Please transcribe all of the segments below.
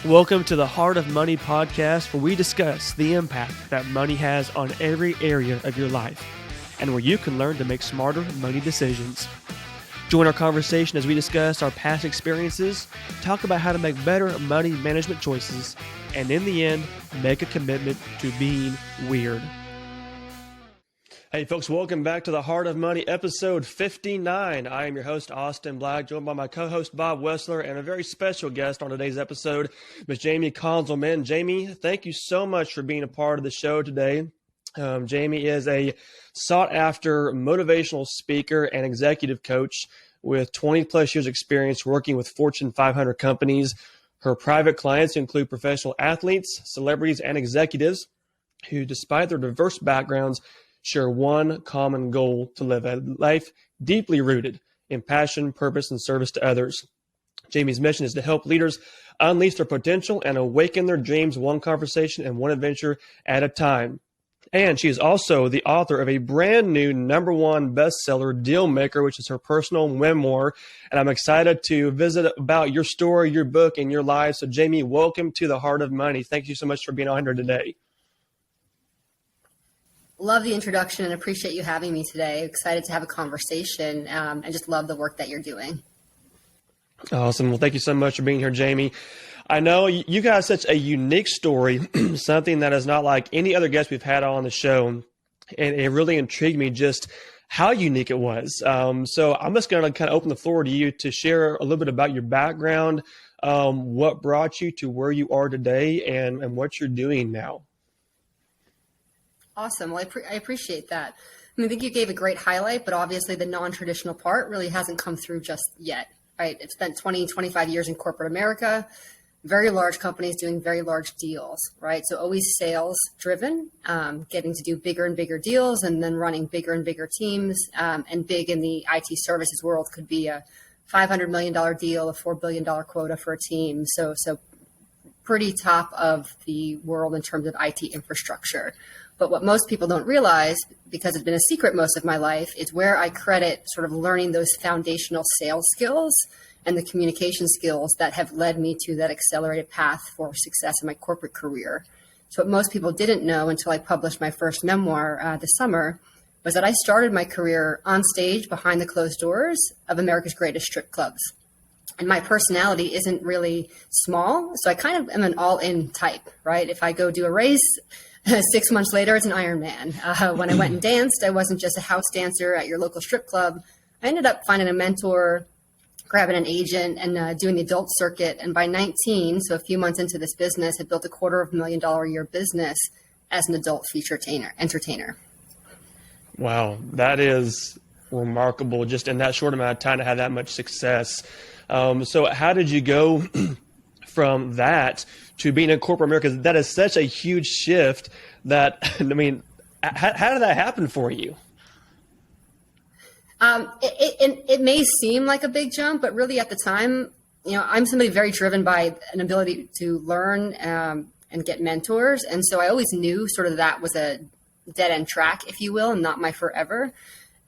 Welcome to the Heart of Money podcast, where we discuss the impact that money has on every area of your life and where you can learn to make smarter money decisions. Join our conversation as we discuss our past experiences, talk about how to make better money management choices, and in the end, make a commitment to being weird. Hey folks, welcome back to the Heart of Money, episode 59. I am your host, Austin Black, joined by my co-host, Bob Wessler, and a very special guest on today's episode, Ms. Jamie Konzelman. Jamie, thank you so much for being a part of the show today. Jamie is a sought-after motivational speaker and executive coach with 20-plus years experience working with Fortune 500 companies. Her private clients include professional athletes, celebrities, and executives who, despite their diverse backgrounds, share one common goal: to live a life deeply rooted in passion, purpose, and service to others. Jamie's mission is to help leaders unleash their potential and awaken their dreams one conversation and one adventure at a time. And she is also the author of a brand new #1 bestseller, Deal Maker, which is her personal memoir. And I'm excited to visit about your story, your book, and your life. So Jamie, welcome to the Heart of Money. Thank you so much for being on here today. Love the introduction and appreciate you having me today. Excited to have a conversation and just love the work that you're doing. Awesome. Well, thank you so much for being here, Jamie. I know you got such a unique story, something that is not like any other guest we've had on the show. And it really intrigued me just how unique it was. So I'm just going to kind of open the floor to you to share a little bit about your background, what brought you to where you are today, and what you're doing now. Awesome. Well, I appreciate that. I think you gave a great highlight, but obviously the non-traditional part really hasn't come through just yet, right? I've spent 20, 25 years in corporate America, very large companies doing very large deals, right? So always sales driven, getting to do bigger and bigger deals and then running bigger and bigger teams. And big in the IT services world could be a $500 million deal, a $4 billion quota for a team. So pretty top of the world in terms of IT infrastructure. But what most people don't realize, because it's been a secret most of my life, is where I credit sort of learning those foundational sales skills and the communication skills that have led me to that accelerated path for success in my corporate career. So what most people didn't know until I published my first memoir this summer was that I started my career on stage behind the closed doors of America's greatest strip clubs. And my personality isn't really small, so I kind of am an all-in type, right? If I go do a race, 6 months later, it's an Ironman. When I went and danced, I wasn't just a house dancer at your local strip club. I ended up finding a mentor, grabbing an agent, and doing the adult circuit. And by 19, so a few months into this business, I built a $250,000 a year business as an adult feature entertainer. Wow, that is remarkable, just in that short amount of time to have that much success. So how did you go from that to being in corporate America? That is such a huge shift that, I mean, how did that happen for you? It may seem like a big jump, but really at the time, I'm somebody very driven by an ability to learn and get mentors. And so I always knew sort of that was a dead end track, if you will, and not my forever.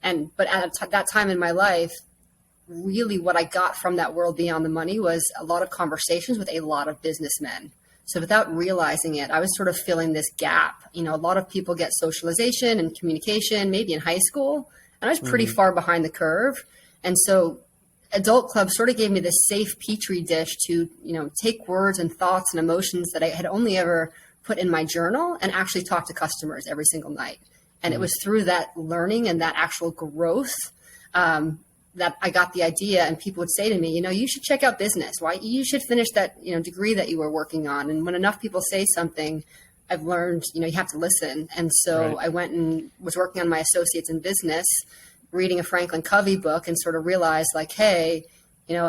But at that time in my life, really what I got from that world beyond the money was a lot of conversations with a lot of businessmen. So without realizing it, I was sort of filling this gap. A lot of people get socialization and communication, maybe in high school, and I was pretty far behind the curve. And so adult club sort of gave me this safe petri dish to, take words and thoughts and emotions that I had only ever put in my journal and actually talk to customers every single night. And it was through that learning and that actual growth that I got the idea, and people would say to me, you should check out business. Why you should finish that, degree that you were working on. And when enough people say something, I've learned, you have to listen. And so I went and was working on my associates in business, reading a Franklin Covey book, and sort of realized like, hey,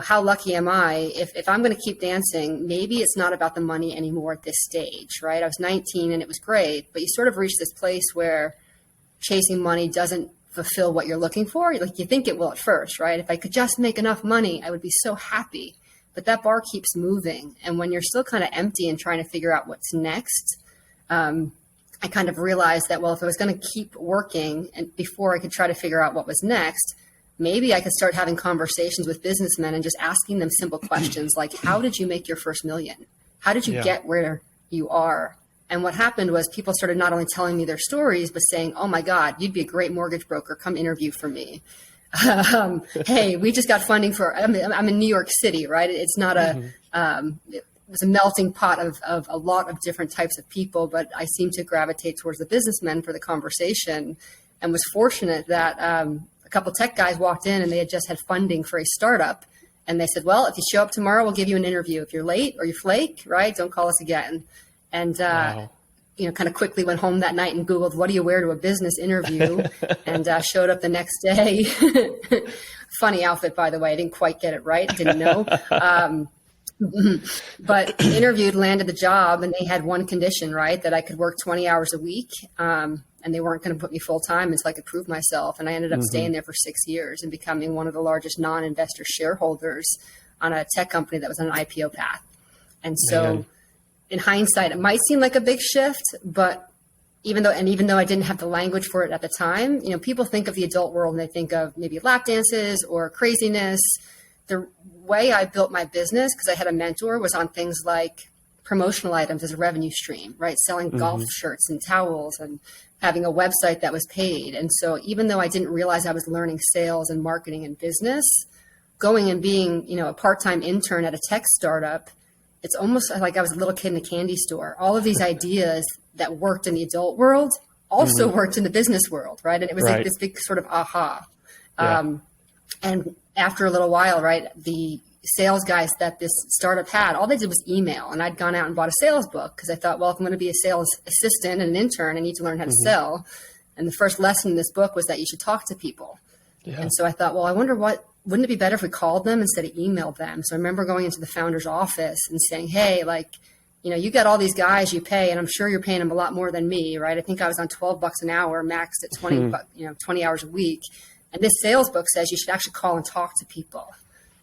how lucky am I if I'm going to keep dancing? Maybe it's not about the money anymore at this stage, right? I was 19 and it was great, but you sort of reach this place where chasing money doesn't fulfill what you're looking for. Like you think it will at first, right? If I could just make enough money, I would be so happy. But that bar keeps moving. And when you're still kind of empty and trying to figure out what's next, I kind of realized that, well, if I was going to keep working and before I could try to figure out what was next, maybe I could start having conversations with businessmen and just asking them simple questions like, how did you make your first million? How did you get where you are? And what happened was people started not only telling me their stories, but saying, oh my God, you'd be a great mortgage broker. Come interview for me. Hey, we just got funding I'm in New York City, right? It's not it was a melting pot of a lot of different types of people, but I seem to gravitate towards the businessmen for the conversation, and was fortunate that a couple tech guys walked in and they had just had funding for a startup. And they said, well, if you show up tomorrow, we'll give you an interview. If you're late or you flake, right, don't call us again. And, kind of quickly went home that night and Googled, what do you wear to a business interview? And showed up the next day. Funny outfit, by the way. I didn't quite get it right. Didn't know. But interviewed, landed the job, and they had one condition, right, that I could work 20 hours a week. And they weren't going to put me full time until I could prove myself. And I ended up staying there for 6 years and becoming one of the largest non-investor shareholders on a tech company that was on an IPO path. And so in hindsight, it might seem like a big shift, but even though I didn't have the language for it at the time, people think of the adult world and they think of maybe lap dances or craziness. The way I built my business, because I had a mentor, was on things like promotional items as a revenue stream, right? Selling golf shirts and towels and having a website that was paid. And so even though I didn't realize I was learning sales and marketing and business, going and being, a part-time intern at a tech startup, it's almost like I was a little kid in a candy store. All of these ideas that worked in the adult world also worked in the business world, right? And it was like this big sort of aha. And after a little while, right, the sales guys that this startup had, all they did was email. And I'd gone out and bought a sales book because I thought, well, if I'm going to be a sales assistant and an intern, I need to learn how to sell. And the first lesson in this book was that you should talk to people. And so I thought, well, I wonder wouldn't it be better if we called them instead of emailed them? So I remember going into the founder's office and saying, hey, you got all these guys you pay, and I'm sure you're paying them a lot more than me, right? I think I was on $12 an hour, maxed at 20 hours a week. And this sales book says you should actually call and talk to people.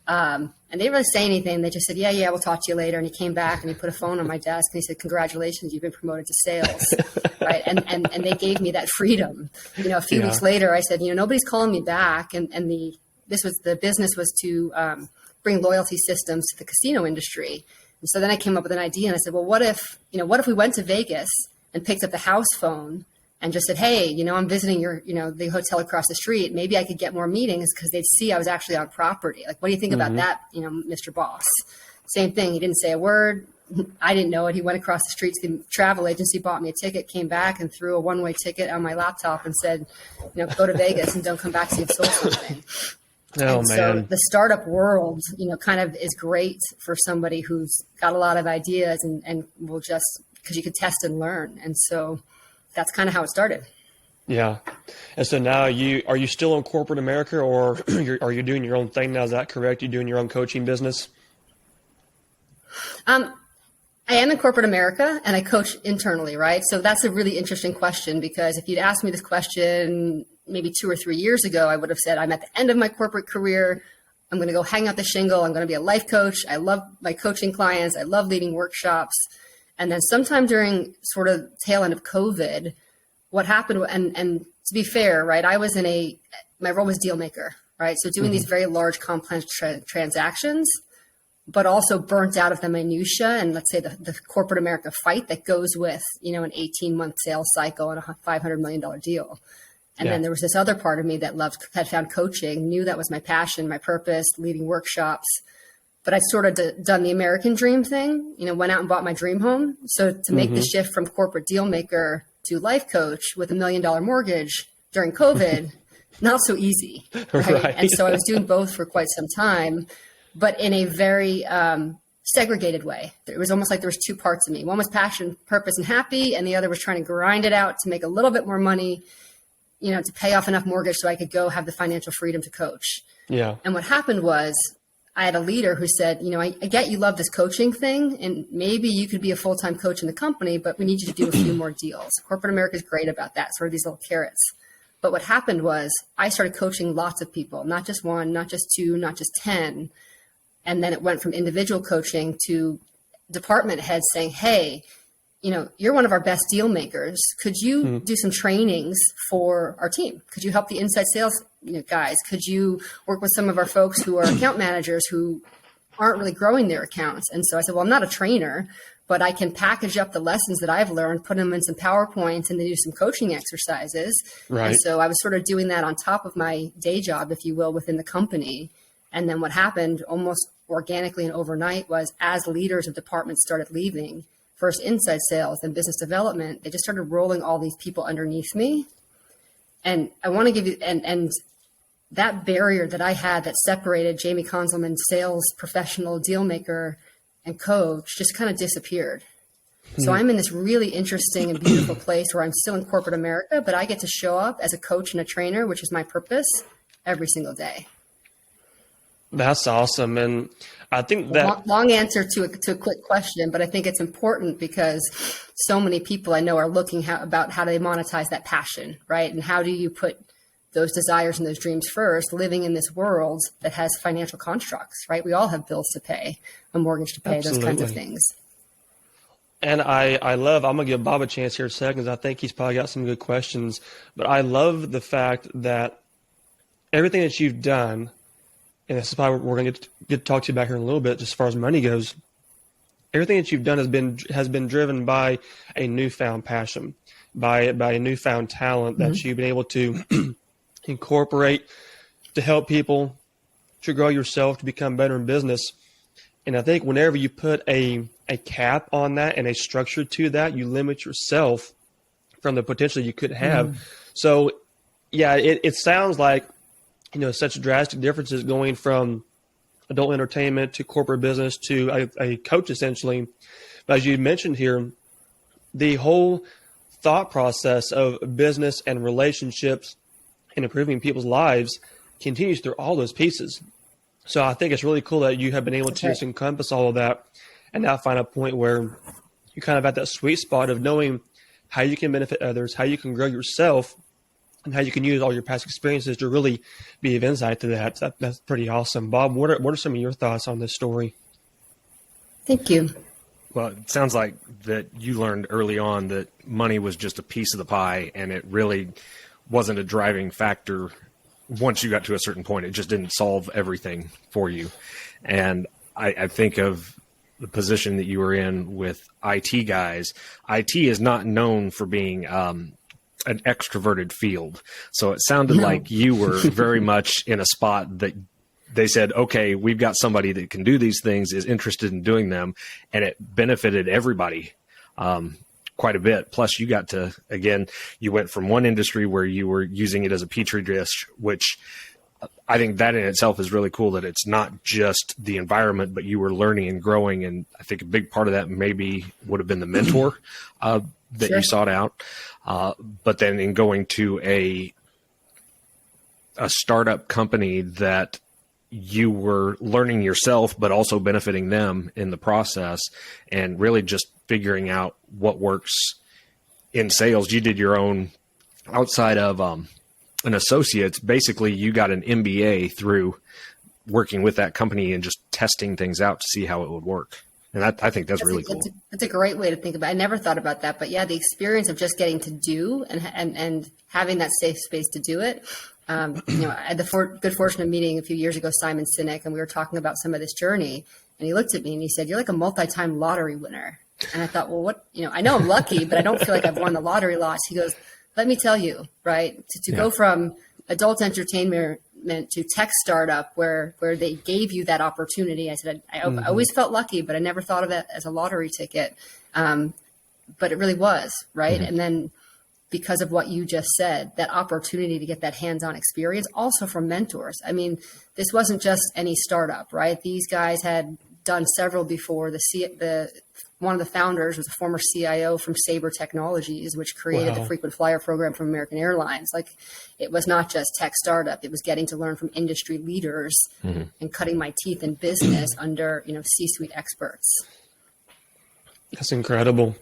And they didn't really say anything. They just said, yeah, we'll talk to you later. And he came back and he put a phone on my desk and he said, congratulations, you've been promoted to sales. Right. And they gave me that freedom. A few weeks later, I said, nobody's calling me back. And the business was to bring loyalty systems to the casino industry. And so then I came up with an idea and I said, well, what if we went to Vegas and picked up the house phone and just said, hey, I'm visiting the hotel across the street. Maybe I could get more meetings because they'd see I was actually on property. Like, what do you think about that, Mr. Boss? Same thing. He didn't say a word. I didn't know it. He went across the street to the travel agency, bought me a ticket, came back and threw a one-way ticket on my laptop and said, go to Vegas and don't come back till you've sold something. So the startup world, kind of is great for somebody who's got a lot of ideas and will just, because you can test and learn. And so that's kind of how it started. Yeah. And so now are you still in corporate America, or are you doing your own thing now? Is that correct? You're doing your own coaching business? I am in corporate America and I coach internally, right? So that's a really interesting question, because if you'd asked me this question maybe 2 or 3 years ago, I would have said, I'm at the end of my corporate career. I'm going to go hang out the shingle. I'm going to be a life coach. I love my coaching clients. I love leading workshops. And then sometime during sort of tail end of COVID, what happened, and to be fair, right, I was my role was deal maker, right? So doing these very large complex transactions, but also burnt out of the minutia and let's say the corporate America fight that goes with, an 18-month sales cycle and a $500 million deal. And then there was this other part of me that had found coaching, knew that was my passion, my purpose, leading workshops. But I sort of done the American dream thing, went out and bought my dream home. So to make the shift from corporate deal maker to life coach with $1 million mortgage during COVID, not so easy. Right? And so I was doing both for quite some time, but in a very segregated way. It was almost like there was two parts of me. One was passion, purpose, and happy. And the other was trying to grind it out to make a little bit more money, to pay off enough mortgage so I could go have the financial freedom to coach. Yeah. And what happened was, I had a leader who said, I get you love this coaching thing, and maybe you could be a full-time coach in the company, but we need you to do a few more deals. Corporate America is great about that, sort of these little carrots. But what happened was I started coaching lots of people, not just one, not just two, not just 10. And then it went from individual coaching to department heads saying, hey, you're one of our best deal makers. Could you do some trainings for our team? Could you help the inside sales guys? Could you work with some of our folks who are account managers who aren't really growing their accounts. And so I said, well, I'm not a trainer, but I can package up the lessons that I've learned, put them in some PowerPoints, and then do some coaching exercises. Right. And so I was sort of doing that on top of my day job, if you will, within the company. And then what happened almost organically and overnight was, as leaders of departments started leaving, first inside sales and business development, they just started rolling all these people underneath me. And I want to give you, and that barrier that I had that separated Jamie Konzelman, sales professional, deal maker, and coach, just kind of disappeared. So I'm in this really interesting and beautiful place where I'm still in corporate America, but I get to show up as a coach and a trainer, which is my purpose, every single day. That's awesome. And I think that long answer to a quick question, but I think it's important because so many people I know are looking about how do they monetize that passion, right? And how do you put those desires and those dreams first, living in this world that has financial constructs, right? We all have bills to pay, a mortgage to pay, Absolutely. those kinds of things. And I'm going to give Bob a chance here in a second, 'cause I think he's probably got some good questions. But I love the fact that everything that you've done, and this is probably what we're going to get to talk to you about here in a little bit, just as far as money goes, everything that you've done has been driven by a newfound passion, by a newfound talent that you've been able to incorporate to help people, to grow yourself, to become better in business. And I think whenever you put a cap on that and a structure to that, you limit yourself from the potential you could have. So yeah, it sounds like, such drastic differences going from adult entertainment to corporate business to a coach, essentially. But as you mentioned here, the whole thought process of business and relationships and improving people's lives continues through all those pieces. So I think it's really cool that you have been able to just encompass all of that and now find a point where you're kind of at that sweet spot of knowing how you can benefit others, how you can grow yourself, and how you can use all your past experiences to really be of insight to that. That's pretty awesome. Bob, what are some of your thoughts on this story? Thank you. Well, it sounds like that you learned early on that money was just a piece of the pie, and it really wasn't a driving factor once you got to a certain point. It just didn't solve everything for you. And I think of the position that you were in with IT guys. IT is not known for being an extroverted field. So it sounded like you were very much in a spot that they said, okay, we've got somebody that can do these things, is interested in doing them, and it benefited everybody quite a bit. Plus, you got to, again, you went from one industry where you were using it as a petri dish, which I think that in itself is really cool, that it's not just the environment, but you were learning and growing. And I think a big part of that maybe would have been the mentor that you sought out. But then in going to a startup company that you were learning yourself, but also benefiting them in the process, and really just figuring out what works in sales. You did your own outside of an associate's. Basically, you got an MBA through working with that company and just testing things out to see how it would work. And I think that's really cool. That's a great way to think about it. I never thought about that, but yeah, the experience of just getting to do and having that safe space to do it. I had the good fortune of meeting a few years ago Simon Sinek, and we were talking about some of this journey. And he looked at me and he said, "You're like a multi-time lottery winner." And I thought, well, what? I know I'm lucky, but I don't feel like I've won the lottery lots. He goes, "Let me tell you, right? To go from adult entertainment to tech startup where they gave you that opportunity." I said, I always felt lucky, but I never thought of it as a lottery ticket. But it really was, right? And then because of what you just said, that opportunity to get that hands-on experience, also from mentors. I mean, this wasn't just any startup, right? These guys had done several before. One of the founders was a former CIO from Sabre Technologies, which created the frequent flyer program from American Airlines. Like, it was not just tech startup. It was getting to learn from industry leaders and cutting my teeth in business under, C-suite experts. That's incredible.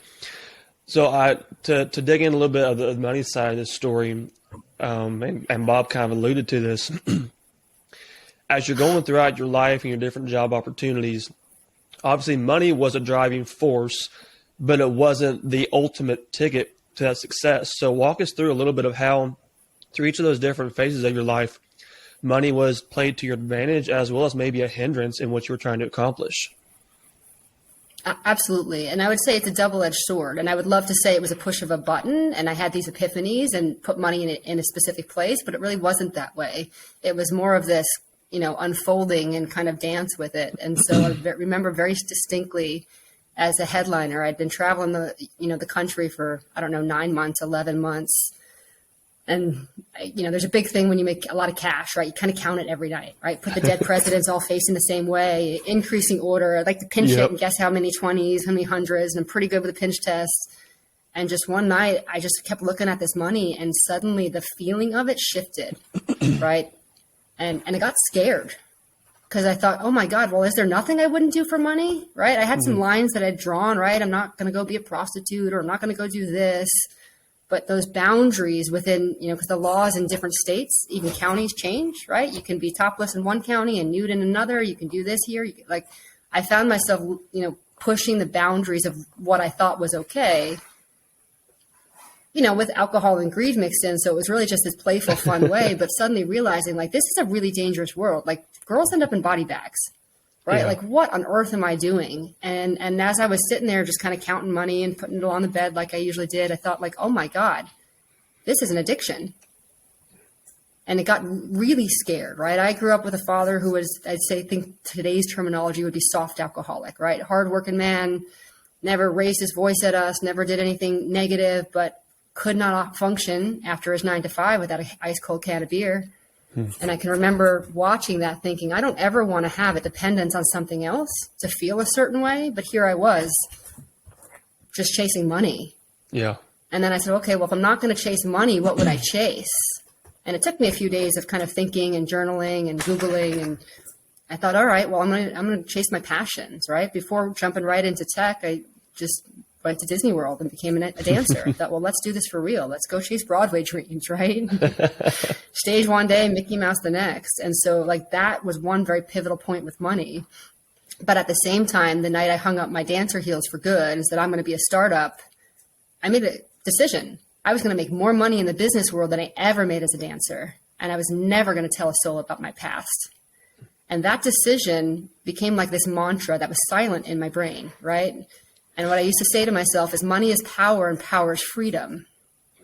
So to dig in a little bit of the money side of this story, and Bob kind of alluded to this, as you're going throughout your life and your different job opportunities, obviously money was a driving force, but it wasn't the ultimate ticket to that success. So walk us through a little bit of how, through each of those different phases of your life, money was played to your advantage as well as maybe a hindrance in what you were trying to accomplish. Absolutely. And I would say it's a double-edged sword. And I would love to say it was a push of a button and I had these epiphanies and put money in a specific place, but it really wasn't that way. It was more of this, unfolding and kind of dance with it. And so I remember very distinctly as a headliner, I'd been traveling the country for, 9 months, 11 months. And, there's a big thing when you make a lot of cash, right? You kind of count it every night, right? Put the dead presidents all facing the same way, increasing order. I like to pinch it and guess how many 20s, how many hundreds, and I'm pretty good with the pinch test. And just one night, I just kept looking at this money and suddenly the feeling of it shifted, right? And I got scared because I thought, oh my God, well, is there nothing I wouldn't do for money, right? I had some lines that I'd drawn, right? I'm not going to go be a prostitute or I'm not going to go do this. But those boundaries within, because the laws in different states, even counties change, right? You can be topless in one county and nude in another. You can do this here. I found myself, pushing the boundaries of what I thought was okay, with alcohol and greed mixed in. So it was really just this playful, fun way, but suddenly realizing this is a really dangerous world. Girls end up in body bags. Right? Yeah. What on earth am I doing? And as I was sitting there just kind of counting money and putting it on the bed like I usually did, I thought oh my God, this is an addiction. And it got really scared, right? I grew up with a father who was, think today's terminology would be soft alcoholic, right? Hardworking man, never raised his voice at us, never did anything negative, but could not function after his 9 to 5 without an ice cold can of beer. And I can remember watching that thinking, I don't ever want to have a dependence on something else to feel a certain way. But here I was just chasing money. Yeah. And then I said, okay, well, if I'm not going to chase money, what would I chase? And it took me a few days of kind of thinking and journaling and Googling. And I thought, all right, well, I'm going to chase my passions, right? Before jumping right into tech, I just went to Disney World and became a dancer. I thought, well, let's do this for real. Let's go chase Broadway dreams, right? Stage one day, Mickey Mouse the next. And so that was one very pivotal point with money. But at the same time, the night I hung up my dancer heels for good and said, I'm going to be a startup, I made a decision. I was going to make more money in the business world than I ever made as a dancer. And I was never going to tell a soul about my past. And that decision became this mantra that was silent in my brain, right? And what I used to say to myself is money is power and power is freedom.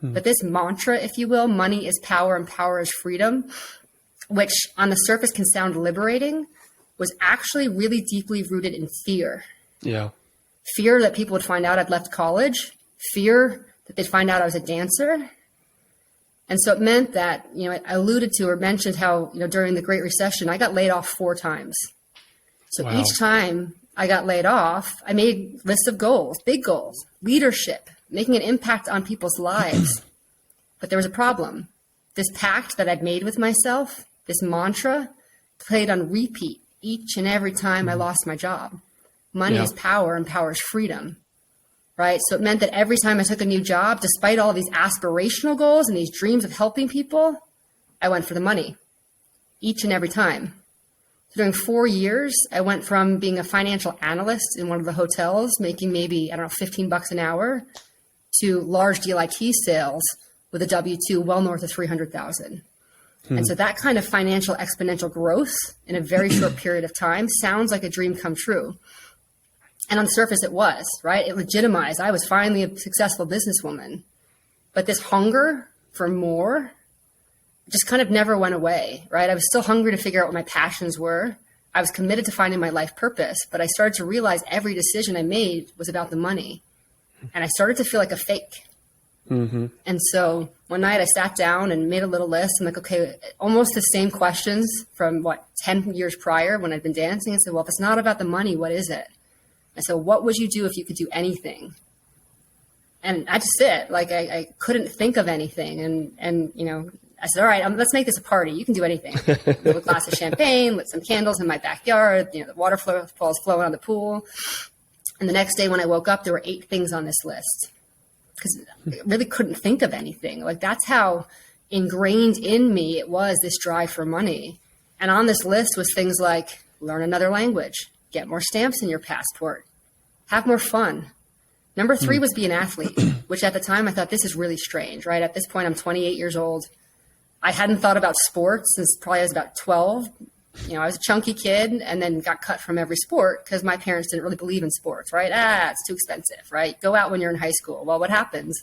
But this mantra, if you will, money is power and power is freedom, which on the surface can sound liberating, was actually really deeply rooted in fear. Yeah. Fear that people would find out I'd left college, fear that they'd find out I was a dancer. And so it meant that, I alluded to or mentioned how, during the Great Recession, I got laid off 4 times. So Wow. Each time I got laid off, I made lists of goals, big goals, leadership, making an impact on people's lives. But there was a problem. This pact that I'd made with myself, this mantra, played on repeat each and every time I lost my job. Money is power and power is freedom, right? So it meant that every time I took a new job, despite all these aspirational goals and these dreams of helping people, I went for the money each and every time. During 4 years, I went from being a financial analyst in one of the hotels, making maybe, $15 an hour, to large deal IT sales with a W-2 well north of 300,000. And so that kind of financial exponential growth in a very short period of time sounds like a dream come true. And on the surface, it was, right? It legitimized. I was finally a successful businesswoman. But this hunger for more just kind of never went away, right? I was still hungry to figure out what my passions were. I was committed to finding my life purpose, but I started to realize every decision I made was about the money. And I started to feel like a fake. Mm-hmm. And so one night I sat down and made a little list. I'm like, okay, almost the same questions from 10 years prior when I'd been dancing. I said, well, if it's not about the money, what is it? I said, what would you do if you could do anything? And I just sit, I couldn't think of anything. And I said, all right, let's make this a party. You can do anything. With a glass of champagne, with some candles in my backyard, the water falls flowing on the pool. And the next day when I woke up, there were 8 things on this list because I really couldn't think of anything. That's how ingrained in me it was, this drive for money. And on this list was things like learn another language, get more stamps in your passport, have more fun. Number 3 was be an athlete, which at the time I thought this is really strange, right? At this point, I'm 28 years old. I hadn't thought about sports since probably I was about 12. I was a chunky kid and then got cut from every sport because my parents didn't really believe in sports, right? It's too expensive, right? Go out when you're in high school. Well, what happens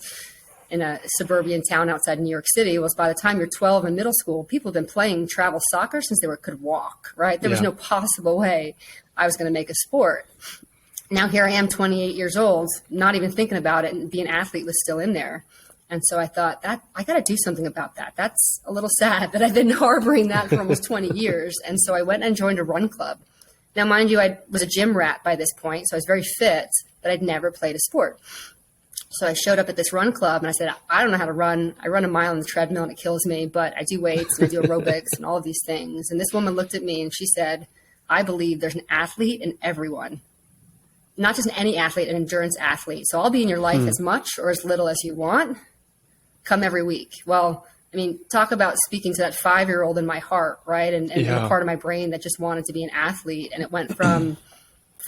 in a suburban town outside New York City was by the time you're 12 in middle school, people have been playing travel soccer since they could walk, right? There was no possible way I was going to make a sport. Now here I am, 28 years old, not even thinking about it, and being an athlete was still in there. And so I thought that I got to do something about that. That's a little sad that I've been harboring that for almost 20 years. And so I went and joined a run club. Now, mind you, I was a gym rat by this point, so I was very fit, but I'd never played a sport. So I showed up at this run club and I said, I don't know how to run. I run a mile on the treadmill and it kills me, but I do weights and I do aerobics and all of these things. And this woman looked at me and she said, I believe there's an athlete in everyone. Not just any athlete, an endurance athlete. So I'll be in your life as much or as little as you want. Come every week. Well, I mean, talk about speaking to that 5-year-old in my heart, right? And the part of my brain that just wanted to be an athlete. And it went from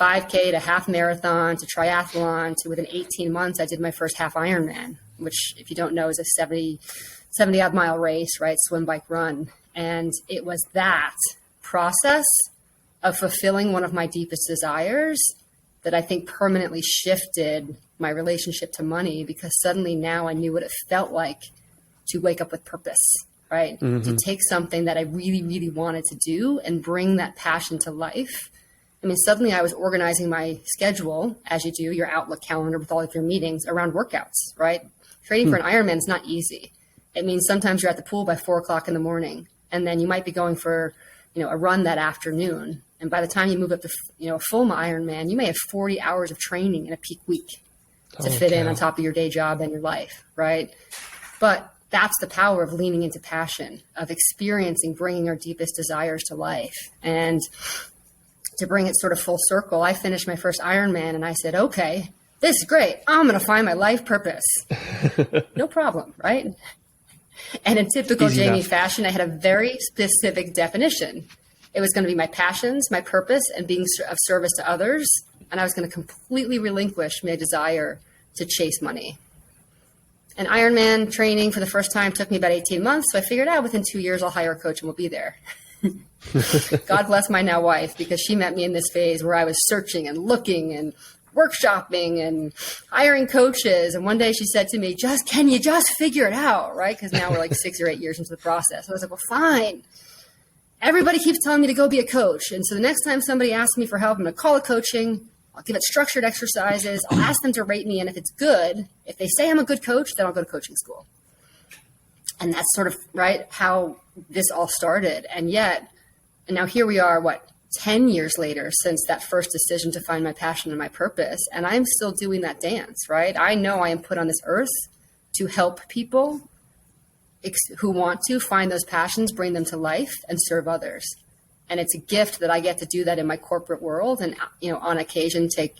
5K to half marathon to triathlon to within 18 months, I did my first half Ironman, which if you don't know is a 70 odd mile race, right? Swim, bike, run. And it was that process of fulfilling one of my deepest desires that I think permanently shifted my relationship to money, because suddenly now I knew what it felt like to wake up with purpose, right? To take something that I really, really wanted to do and bring that passion to life. I mean, suddenly I was organizing my schedule, as you do, your Outlook calendar with all of your meetings around workouts, right? Training for an Ironman is not easy. It means sometimes you're at the pool by 4:00 in the morning, and then you might be going for, a run that afternoon. And by the time you move up to, a full Ironman, you may have 40 hours of training in a peak week to fit in on top of your day job and your life, right? But that's the power of leaning into passion, of experiencing, bringing our deepest desires to life. And to bring it sort of full circle, I finished my first Ironman and I said, okay, this is great. I'm going to find my life purpose. No problem, right? And in typical Jamie fashion, I had a very specific definition. It was going to be my passions, my purpose, and being of service to others. And I was going to completely relinquish my desire to chase money. And Ironman training for the first time took me about 18 months. So I figured out within 2 years, I'll hire a coach and we'll be there. God bless my now wife, because she met me in this phase where I was searching and looking and workshopping and hiring coaches. And one day she said to me, can you just figure it out? Right? Because now we're like 6 or 8 years into the process. I was like, well, fine. Everybody keeps telling me to go be a coach. And so the next time somebody asks me for help, I'm going to call it coaching. I'll give it structured exercises. I'll ask them to rate me. And if it's good, if they say I'm a good coach, then I'll go to coaching school. And that's sort of right how this all started. And now here we are, 10 years later since that first decision to find my passion and my purpose. And I'm still doing that dance, right? I know I am put on this earth to help people who want to find those passions, bring them to life, and serve others. And it's a gift that I get to do that in my corporate world, and on occasion take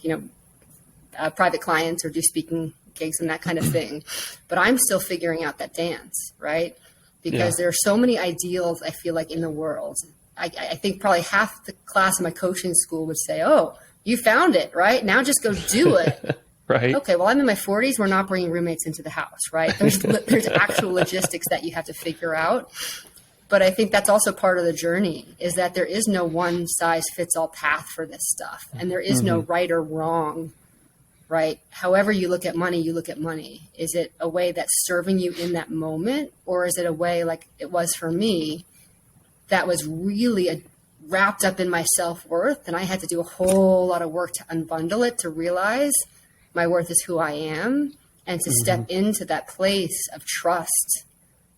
private clients or do speaking gigs and that kind of thing. But I'm still figuring out that dance, right? Because there are so many ideals I feel like in the world. I think probably half the class in my coaching school would say, "Oh, you found it, right? Now just go do it." Right. Okay, well, I'm in my 40s. We're not bringing roommates into the house, right? There's actual logistics that you have to figure out. But I think that's also part of the journey, is that there is no one size fits all path for this stuff. And there is no right or wrong, right? However you look at money, you look at money. Is it a way that's serving you in that moment? Or is it a way, like it was for me, that was really wrapped up in my self-worth? And I had to do a whole lot of work to unbundle it, to realize my worth is who I am, and to step into that place of trust,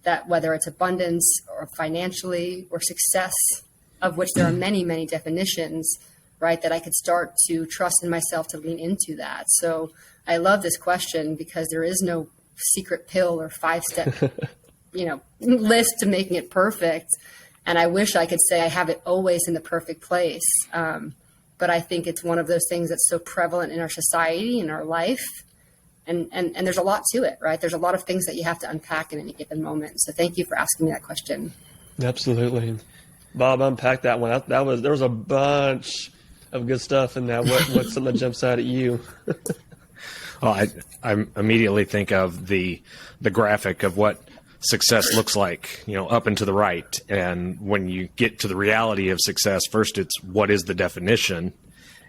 that whether it's abundance or financially or success, of which there are many, many definitions, right, that I could start to trust in myself to lean into that. So I love this question, because there is no secret pill or 5-step, list to making it perfect. And I wish I could say I have it always in the perfect place. But I think it's one of those things that's so prevalent in our society, in our life. And there's a lot to it, right? There's a lot of things that you have to unpack in any given moment. So thank you for asking me that question. Absolutely. Bob, unpack that one. There was a bunch of good stuff in that. What's something that jumps out at you? Well, I immediately think of the graphic of what success looks like, up and to the right. And when you get to the reality of success, first it's what is the definition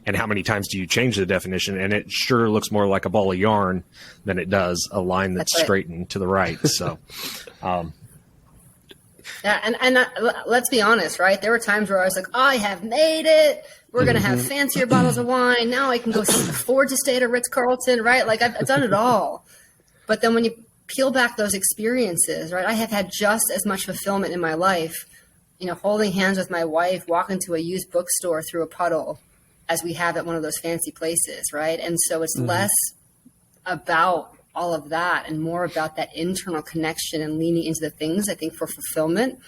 and how many times do you change the definition? And it sure looks more like a ball of yarn than it does a line that's straightened to the right. So, yeah, and let's be honest, right? There were times where I was like, I have made it. We're going to have fancier bottles of wine. Now I can go afford to stay at a Ritz-Carlton, right? Like I've done it all. But then when you peel back those experiences, right? I have had just as much fulfillment in my life, holding hands with my wife, walking to a used bookstore through a puddle as we have at one of those fancy places, right? And so it's less about all of that and more about that internal connection and leaning into the things, I think, for fulfillment.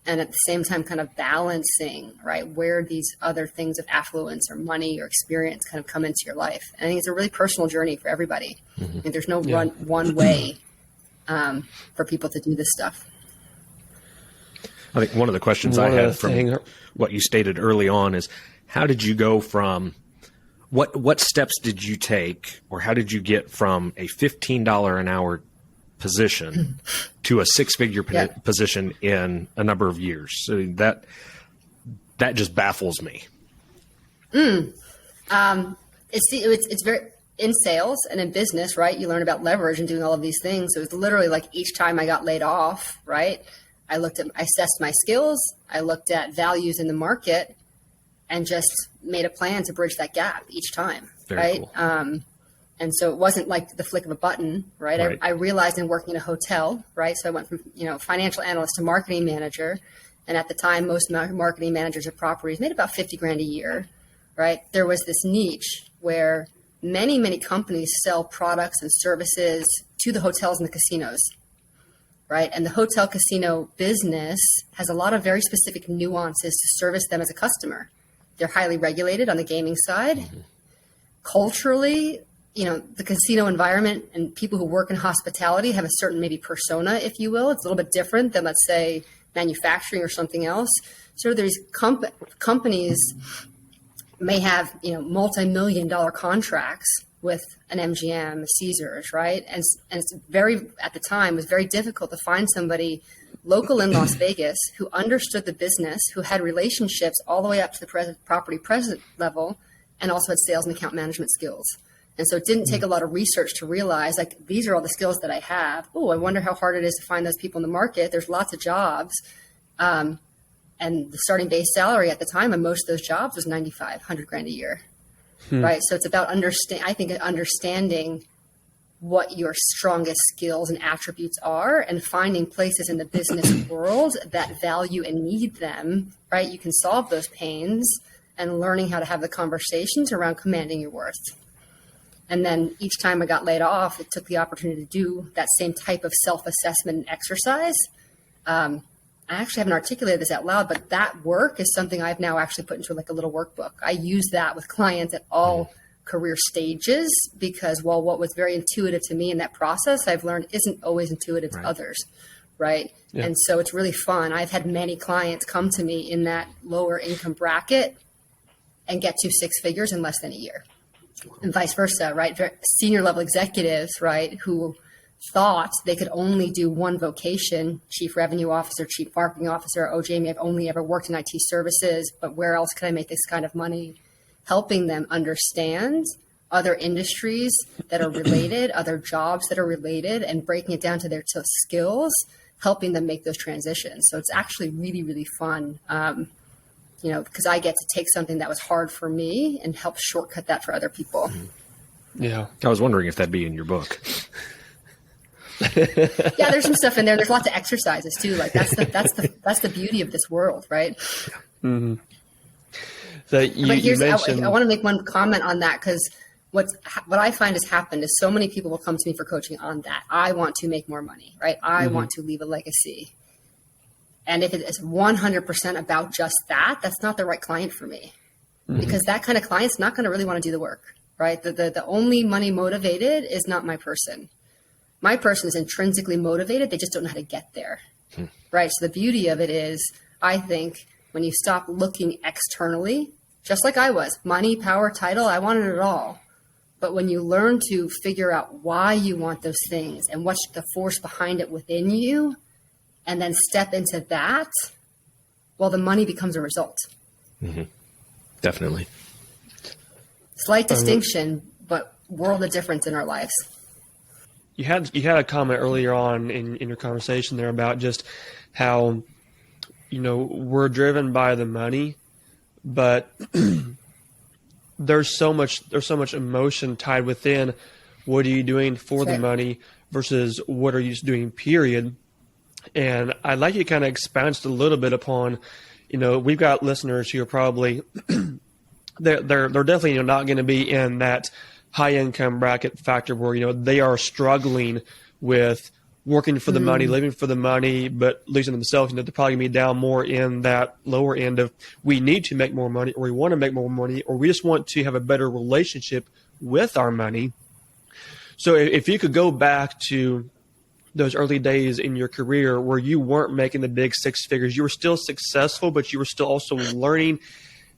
And at the same time, kind of balancing, right, where these other things of affluence or money or experience kind of come into your life. And I think it's a really personal journey for everybody. I think there's no one way for people to do this stuff. I think one of the questions I had from what you stated early on is, how did you go from what steps did you take, or how did you get from a $15 an hour position to a six-figure position in a number of years? So that just baffles me. It's very in sales and in business, right? You learn about leverage and doing all of these things. So it's literally like each time I got laid off, right? I assessed my skills. I looked at values in the market and just made a plan to bridge that gap each time. Very right. Cool. And so it wasn't like the flick of a button, right? I realized in working in a hotel, right? So I went from, financial analyst to marketing manager. And at the time, most marketing managers of properties made about 50 grand a year, right? There was this niche where many, many companies sell products and services to the hotels and the casinos, right? And the hotel casino business has a lot of very specific nuances to service them as a customer. They're highly regulated on the gaming side. Culturally, the casino environment and people who work in hospitality have a certain maybe persona, if you will. It's a little bit different than, let's say, manufacturing or something else. So these companies may have, multi-million-dollar contracts with an MGM, a Caesars, right? And it's at the time, was very difficult to find somebody local in Las Vegas who understood the business, who had relationships all the way up to the property president level, and also had sales and account management skills. And so it didn't take a lot of research to realize, like, these are all the skills that I have. Oh, I wonder how hard it is to find those people in the market. There's lots of jobs. And the starting base salary at the time on most of those jobs was $9,500 grand a year. Right. So it's about understanding what your strongest skills and attributes are and finding places in the business world that value and need them. Right. You can solve those pains and learning how to have the conversations around commanding your worth. And then each time I got laid off, it took the opportunity to do that same type of self-assessment and exercise. I actually haven't articulated this out loud, but that work is something I've now actually put into like a little workbook. I use that with clients at all career stages because while what was very intuitive to me in that process, I've learned isn't always intuitive to others. Right. Yeah. And so it's really fun. I've had many clients come to me in that lower income bracket and get to six figures in less than a year. And vice versa, right? Senior level executives, right, who thought they could only do one vocation, chief revenue officer, chief marketing officer. Oh, Jamie, I've only ever worked in IT services, but where else could I make this kind of money? Helping them understand other industries that are related, other jobs that are related, and breaking it down to their skills, helping them make those transitions. So it's actually really, really fun. Because I get to take something that was hard for me and help shortcut that for other people. Yeah. I was wondering if that'd be in your book. Yeah, there's some stuff in there. There's lots of exercises too. Like that's the beauty of this world, right? Mm-hmm. So you mentioned... I want to make one comment on that because what I find has happened is so many people will come to me for coaching on that. I want to make more money, right? I want to leave a legacy. And if it is 100% about just that, that's not the right client for me because that kind of client's not going to really want to do the work, right? The only money motivated is not my person. My person is intrinsically motivated. They just don't know how to get there, right? So the beauty of it is, I think, when you stop looking externally, just like I was, money, power, title, I wanted it all. But when you learn to figure out why you want those things and what's the force behind it within you, and then step into that, well, the money becomes a result. Mm-hmm. Definitely. Slight distinction, but world of difference in our lives. You had a comment earlier on in your conversation there about just how, we're driven by the money, but there's so much emotion tied within what are you doing for the money versus what are you just doing, period. And I'd like you to kind of expound just a little bit upon, we've got listeners who are probably, they're definitely not going to be in that high income bracket factor where, they are struggling with working for the money, living for the money, but losing themselves. They're probably going to be down more in that lower end of we need to make more money, or we want to make more money, or we just want to have a better relationship with our money. So if you could go back to those early days in your career where you weren't making the big six figures, you were still successful, but you were still also learning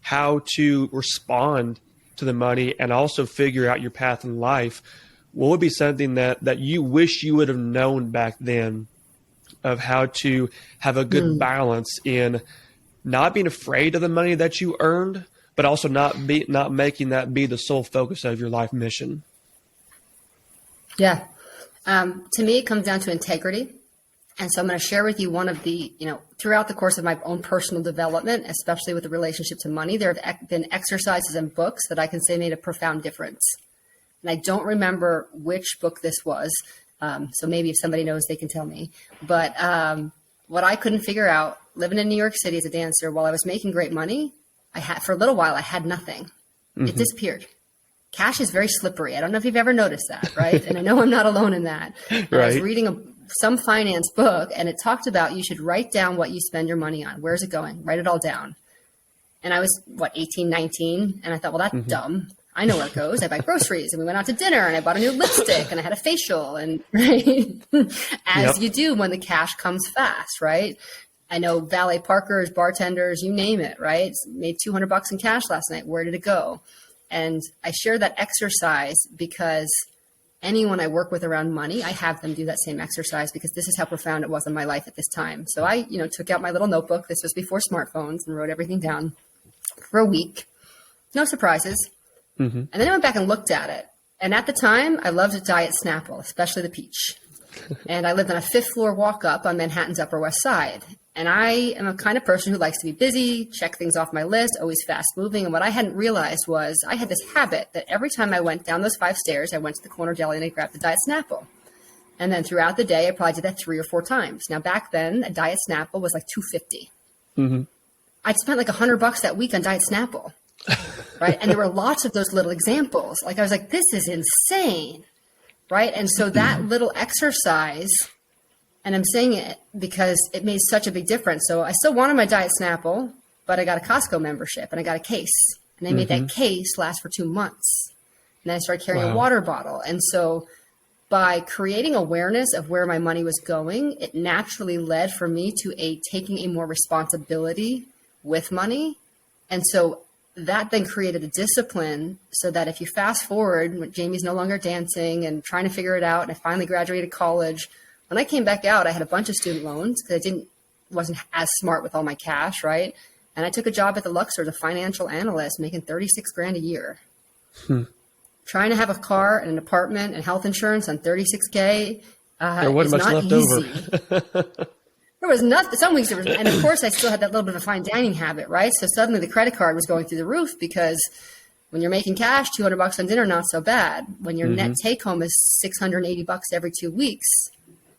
how to respond to the money and also figure out your path in life, what would be something that you wish you would have known back then of how to have a good balance in not being afraid of the money that you earned, but also not making that be the sole focus of your life mission? Yeah. To me, it comes down to integrity. And so I'm going to share with you one of the, throughout the course of my own personal development, especially with the relationship to money, there have been exercises and books that I can say made a profound difference. And I don't remember which book this was. So maybe if somebody knows, they can tell me. But what I couldn't figure out, living in New York City as a dancer, while I was making great money, for a little while, I had nothing. It disappeared. Cash is very slippery. I don't know if you've ever noticed that, right? And I know I'm not alone in that. Right. I was reading some finance book, and it talked about you should write down what you spend your money on. Where's it going? Write it all down. And I was, 18, 19? And I thought, well, that's dumb. I know where it goes. I buy groceries, and we went out to dinner, and I bought a new lipstick, and I had a facial, and as you do when the cash comes fast, right? I know valet parkers, bartenders, you name it, right? Made $200 in cash last night. Where did it go? And I share that exercise because anyone I work with around money, I have them do that same exercise because this is how profound it was in my life at this time. So I, took out my little notebook. This was before smartphones, and wrote everything down for a week. No surprises. And then I went back and looked at it. And at the time, I loved a diet Snapple, especially the peach. And I lived on a 5th floor walk up on Manhattan's Upper West Side. And I am a kind of person who likes to be busy, check things off my list, always fast moving. And what I hadn't realized was I had this habit that every time I went down those 5 stairs, I went to the corner deli and I grabbed the diet Snapple. And then throughout the day, I probably did that 3 or 4 times. Now back then, a diet Snapple was like $2.50. I'd spent like $100 that week on diet Snapple, right? And there were lots of those little examples. Like I was like, this is insane, right? And so that little exercise, and I'm saying it because it made such a big difference. So I still wanted my diet Snapple, but I got a Costco membership and I got a case, and I made that case last for 2 months. And then I started carrying a water bottle. And so by creating awareness of where my money was going, it naturally led for me to taking a more responsibility with money. And so that then created a discipline so that if you fast forward, when Jamie's no longer dancing and trying to figure it out, and I finally graduated college, when I came back out, I had a bunch of student loans because I wasn't as smart with all my cash, right? And I took a job at the Luxor as a financial analyst, making $36,000 a year. Trying to have a car and an apartment and health insurance on $36,000 there wasn't much left over. There was nothing. Some weeks there was, and of course I still had that little bit of a fine dining habit, right? So suddenly the credit card was going through the roof because when you're making cash, $200 on dinner, not so bad. When your net take home is $680 every 2 weeks,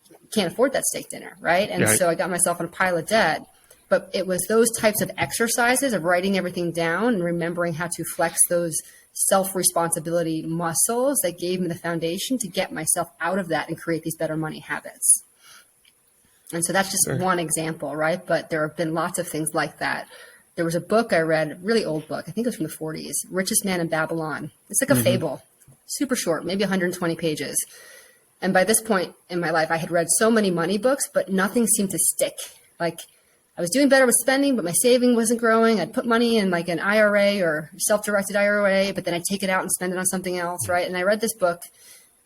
you can't afford that steak dinner, right? And so I got myself in a pile of debt. But it was those types of exercises of writing everything down and remembering how to flex those self-responsibility muscles that gave me the foundation to get myself out of that and create these better money habits. And so that's just one example, right? But there have been lots of things like that. There was a book I read, a really old book. I think it was from the 40s, Richest Man in Babylon. It's like a fable, super short, maybe 120 pages. And by this point in my life, I had read so many money books, but nothing seemed to stick. Like I was doing better with spending, but my saving wasn't growing. I'd put money in like an IRA or self-directed IRA, but then I'd take it out and spend it on something else, right? And I read this book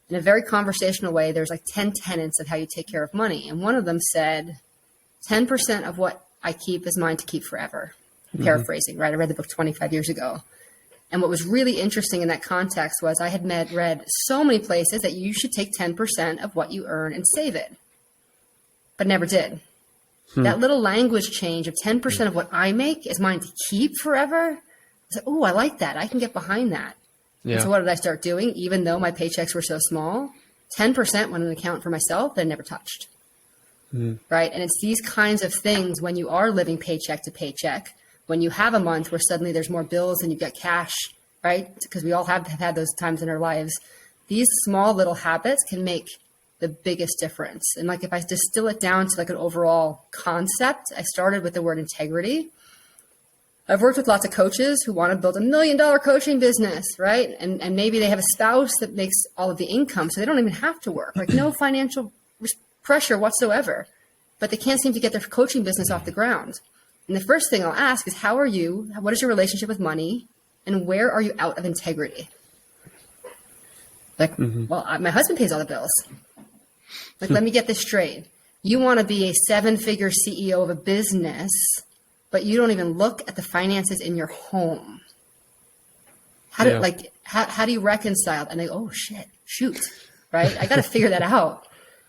in a very conversational way. There's like 10 tenets of how you take care of money. And one of them said, 10% of what I keep is mine to keep forever. Paraphrasing, right? I read the book 25 years ago. And what was really interesting in that context was I had read so many places that you should take 10% of what you earn and save it, but never did. That little language change of 10% of what I make is mine to keep forever. I said, oh, I like that. I can get behind that. Yeah. And so what did I start doing? Even though my paychecks were so small, 10% went in an account for myself that I never touched. Right? And it's these kinds of things when you are living paycheck to paycheck, when you have a month where suddenly there's more bills and you've got cash, right? Because we all have had those times in our lives. These small little habits can make the biggest difference. And like, if I distill it down to like an overall concept, I started with the word integrity. I've worked with lots of coaches who want to build $1 million coaching business, right? And maybe they have a spouse that makes all of the income, so they don't even have to work, like no financial pressure whatsoever, but they can't seem to get their coaching business off the ground. And the first thing I'll ask is, how are you? What is your relationship with money? And where are you out of integrity? Like, well, my husband pays all the bills. Like, let me get this straight. You want to be a 7-figure CEO of a business, but you don't even look at the finances in your home. How do you reconcile? And they go, oh shit, shoot, right? I got to figure that out.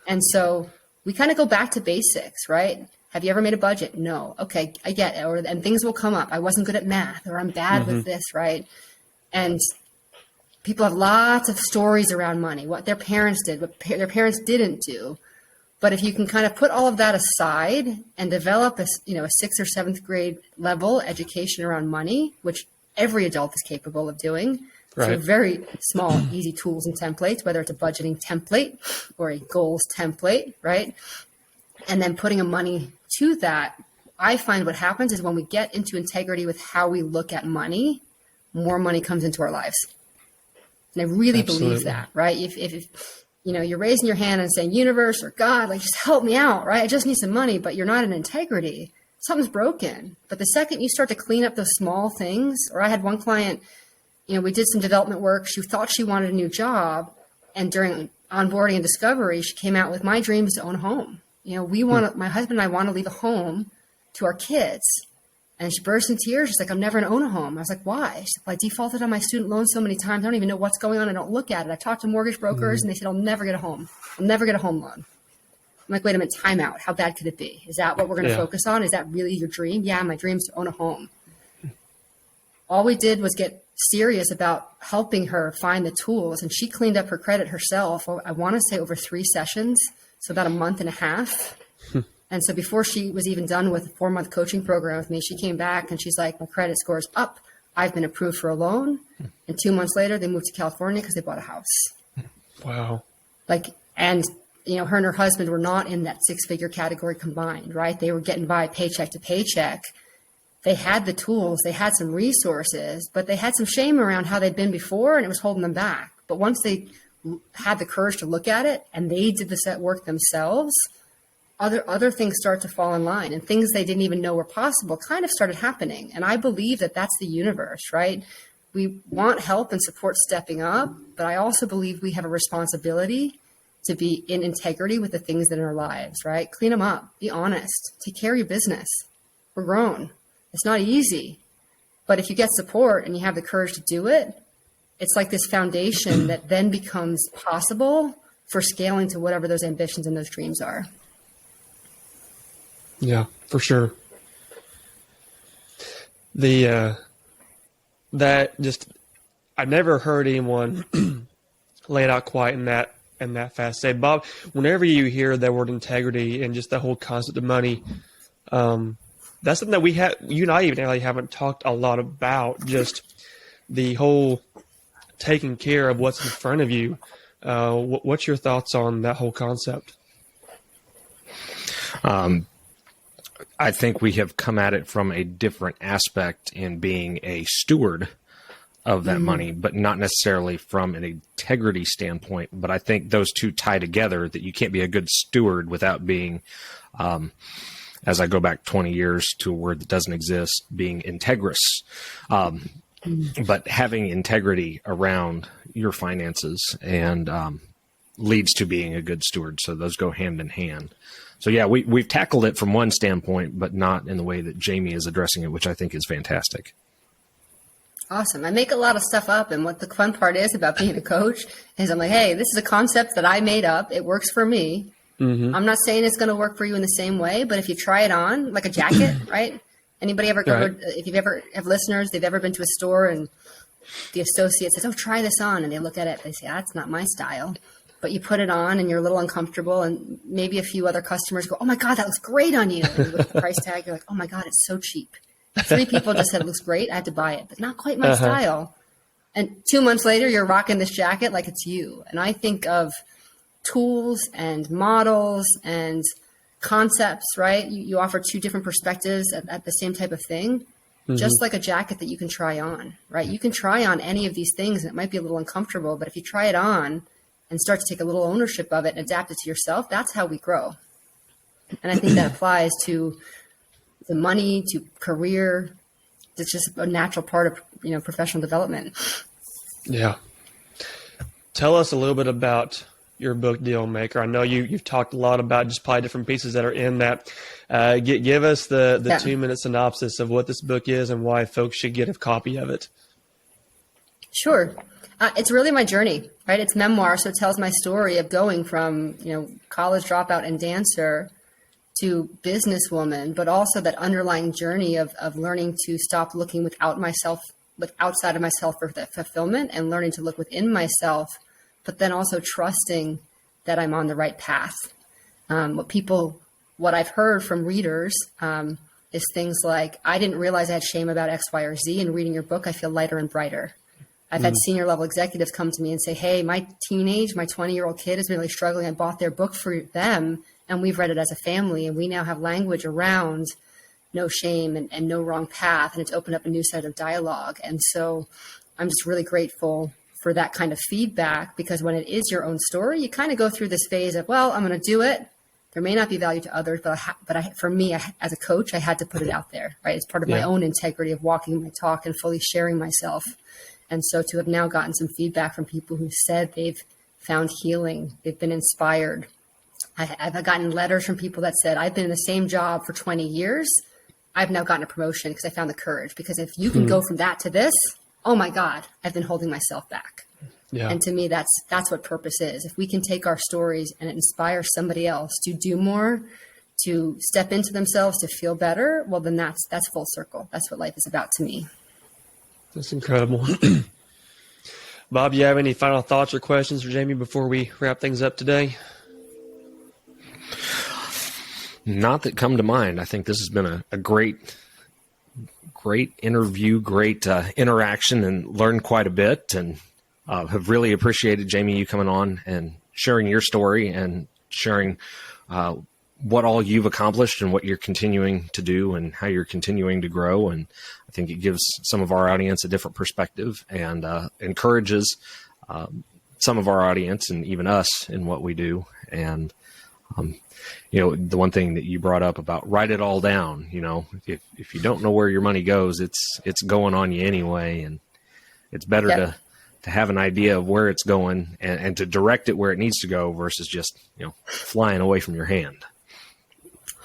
And so we kind of go back to basics, right? Have you ever made a budget? No. Okay, I get it. And things will come up. I wasn't good at math, or I'm bad with this, right? And people have lots of stories around money, what their parents did, what their parents didn't do. But if you can kind of put all of that aside and develop a 6th or 7th grade level education around money, which every adult is capable of doing, through very small, easy tools and templates, whether it's a budgeting template or a goals template, right? And then putting a money to that, I find what happens is when we get into integrity with how we look at money, more money comes into our lives. And I really believe that, right? If you're raising your hand and saying, universe or God, like, just help me out, right? I just need some money, but you're not in integrity. Something's broken. But the second you start to clean up those small things, or I had one client, we did some development work. She thought she wanted a new job. And during onboarding and discovery, she came out with, my dream is to own a home. My husband and I want to leave a home to our kids. And she burst in tears. She's like, I'm never going to own a home. I was like, why? She's like, well, I defaulted on my student loan so many times. I don't even know what's going on. I don't look at it. I talked to mortgage brokers and they said, I'll never get a home. I'll never get a home loan. I'm like, wait a minute, time out. How bad could it be? Is that what we're going to focus on? Is that really your dream? Yeah, my dream is to own a home. All we did was get serious about helping her find the tools. And she cleaned up her credit herself. I want to say over 3 sessions. So about a month and a half. And so before she was even done with a 4-month coaching program with me, she came back and she's like, my credit score is up. I've been approved for a loan. And 2 months later, they moved to California because they bought a house. Wow. Her and her husband were not in that 6-figure category combined, right? They were getting by paycheck to paycheck. They had the tools, they had some resources, but they had some shame around how they'd been before and it was holding them back. But once they had the courage to look at it and they did the set work themselves, other things start to fall in line, and things they didn't even know were possible kind of started happening. And I believe that that's the universe, right? We want help and support stepping up, but I also believe we have a responsibility to be in integrity with the things that are in our lives, right? Clean them up, be honest, take care of your business. We're grown. It's not easy, but if you get support and you have the courage to do it, it's like this foundation that then becomes possible for scaling to whatever those ambitions and those dreams are. Yeah, for sure. I've never heard anyone lay it out quite in that fast. Say, Bob, whenever you hear that word integrity and just the whole concept of money, that's something that you and I even really haven't talked a lot about. Just the whole taking care of what's in front of you. What's your thoughts on that whole concept? I think we have come at it from a different aspect in being a steward of that money, but not necessarily from an integrity standpoint. But I think those two tie together, that you can't be a good steward without being, as I go back 20 years to a word that doesn't exist, being integrous. But having integrity around your finances and leads to being a good steward. So those go hand in hand. So yeah, we've tackled it from one standpoint, but not in the way that Jamie is addressing it, which I think is fantastic. Awesome. I make a lot of stuff up. And what the fun part is about being a coach is I'm like, hey, this is a concept that I made up. It works for me. Mm-hmm. I'm not saying it's going to work for you in the same way, but if you try it on like a jacket, right? Anybody ever, if you've ever have listeners, they've ever been to a store and the associate says, oh, try this on. And they look at it, they say, that's not my style. But you put it on and you're a little uncomfortable. And maybe a few other customers go, oh my God, that looks great on you. And you look at the price tag, you're like, oh my God, it's so cheap. 3 people just said it looks great. I had to buy it, but not quite my style. And 2 months later, you're rocking this jacket like it's you. And I think of tools and models and concepts, right? You offer 2 different perspectives at the same type of thing, just like a jacket that you can try on, right? You can try on any of these things and it might be a little uncomfortable, but if you try it on and start to take a little ownership of it and adapt it to yourself, that's how we grow. And I think that applies to the money, to career. It's just a natural part of, professional development. Yeah. Tell us a little bit about your book, Deal Maker. I know you've talked a lot about just probably different pieces that are in that. Give us the 2-minute synopsis of what this book is and why folks should get a copy of it. Sure. It's really my journey, right? It's memoir, so it tells my story of going from, college dropout and dancer to businesswoman, but also that underlying journey of learning to stop looking outside of myself for the fulfillment and learning to look within myself, but then also trusting that I'm on the right path. What I've heard from readers is things like, I didn't realize I had shame about X, Y, or Z, and reading your book, I feel lighter and brighter. I've had senior level executives come to me and say, hey, my 20-year-old kid is really struggling. I bought their book for them and we've read it as a family. And we now have language around no shame and no wrong path. And it's opened up a new set of dialogue. And so I'm just really grateful for that kind of feedback, because when it is your own story, you kind of go through this phase of, well, I'm going to do it. There may not be value to others, but for me, as a coach, I had to put it out there, right? It's part of my own integrity of walking my talk and fully sharing myself. And so to have now gotten some feedback from people who said they've found healing, they've been inspired. I've gotten letters from people that said, I've been in the same job for 20 years. I've now gotten a promotion because I found the courage. Because if you can go from that to this, oh my God, I've been holding myself back. Yeah. And to me, that's what purpose is. If we can take our stories and inspire somebody else to do more, to step into themselves, to feel better, well, then that's full circle. That's what life is about to me. That's incredible. Bob, you have any final thoughts or questions for Jamie before we wrap things up today? Not that come to mind. I think this has been a great interview, great interaction, and learned quite a bit, and have really appreciated, Jamie, you coming on and sharing your story and sharing what all you've accomplished and what you're continuing to do and how you're continuing to grow. And I think it gives some of our audience a different perspective and encourages some of our audience and even us in what we do. And, the one thing that you brought up about write it all down, if you don't know where your money goes, it's going on you anyway. And it's better to have an idea of where it's going and to direct it where it needs to go versus just, flying away from your hand.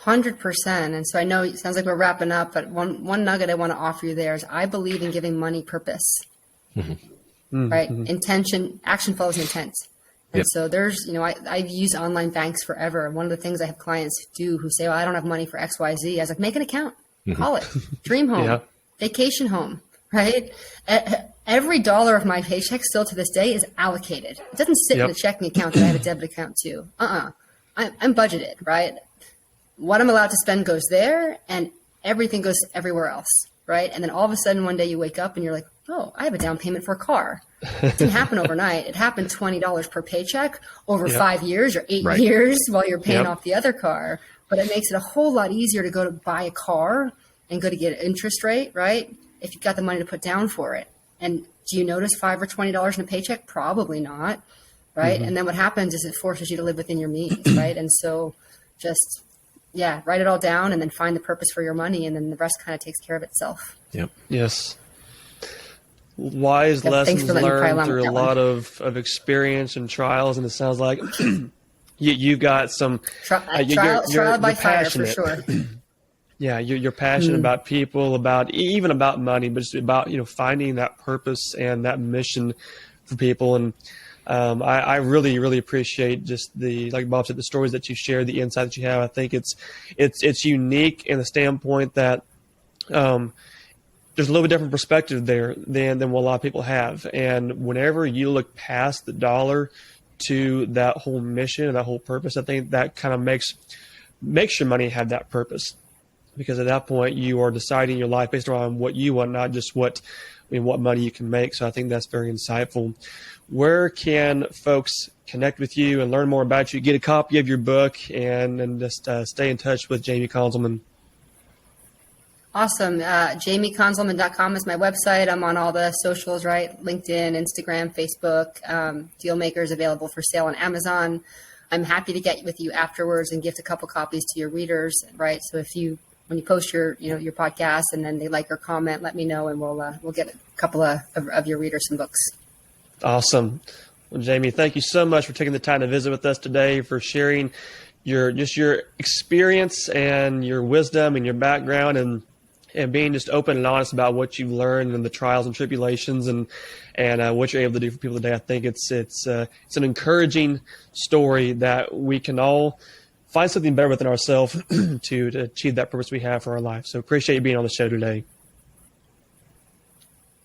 100%. And so I know it sounds like we're wrapping up, but one nugget I want to offer you there is I believe in giving money purpose, right? Intention, action follows intent. And so there's, I've used online banks forever. One of the things I have clients do who say, well, I don't have money for X, Y, Z. I was like, make an account, call it dream home, vacation home, right? Every dollar of my paycheck still to this day is allocated. It doesn't sit in a checking account that I have a debit account to. I'm budgeted, right? What I'm allowed to spend goes there and everything goes everywhere else, right? And then all of a sudden one day you wake up and you're like, oh, I have a down payment for a car. It didn't happen overnight. It happened $20 per paycheck over 5 years or 8 years while you're paying off the other car. But it makes it a whole lot easier to go to buy a car and go to get an interest rate, right? If you've got the money to put down for it. And do you notice $5 or $20 in a paycheck? Probably not, right? And then what happens is it forces you to live within your means, right? And so just, write it all down and then find the purpose for your money, and then the rest kind of takes care of itself. Yes. wise Yeah, thanks lessons for letting me pile learned on through with a that one. lot of experience and trials. And it sounds like you've got some Trial by you're fire for passionate. sure. Yeah, you're passionate about people, even about money, but just about, finding that purpose and that mission for people. And I really, really appreciate just like Bob said, the stories that you share, the insight that you have. I think it's unique in the standpoint that there's a little bit different perspective there than what a lot of people have. And whenever you look past the dollar to that whole mission and that whole purpose, I think that kind of makes your money have that purpose. Because at that point, you are deciding your life based around what you want, not just what money you can make. So I think that's very insightful. Where can folks connect with you and learn more about you, get a copy of your book, and just stay in touch with Jamie Konzelman? Awesome. JamieKonzelman.com is my website. I'm on all the socials, right? LinkedIn, Instagram, Facebook. Dealmakers available for sale on Amazon. I'm happy to get with you afterwards and gift a couple copies to your readers, right? So when you post your podcast and then they like or comment, let me know and we'll get a couple of your readers some books. Awesome. Well, Jamie, thank you so much for taking the time to visit with us today, for sharing your experience and your wisdom and your background, and being just open and honest about what you've learned and the trials and tribulations and what you're able to do for people today. I think it's an encouraging story that we can all find something better within ourselves to achieve that purpose we have for our life. So appreciate you being on the show today.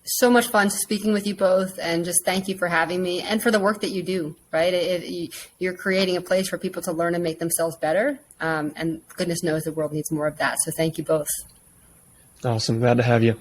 So much fun speaking with you both, and just thank you for having me and for the work that you do, right? You're creating a place for people to learn and make themselves better. And goodness knows the world needs more of that. So thank you both. Awesome. Glad to have you.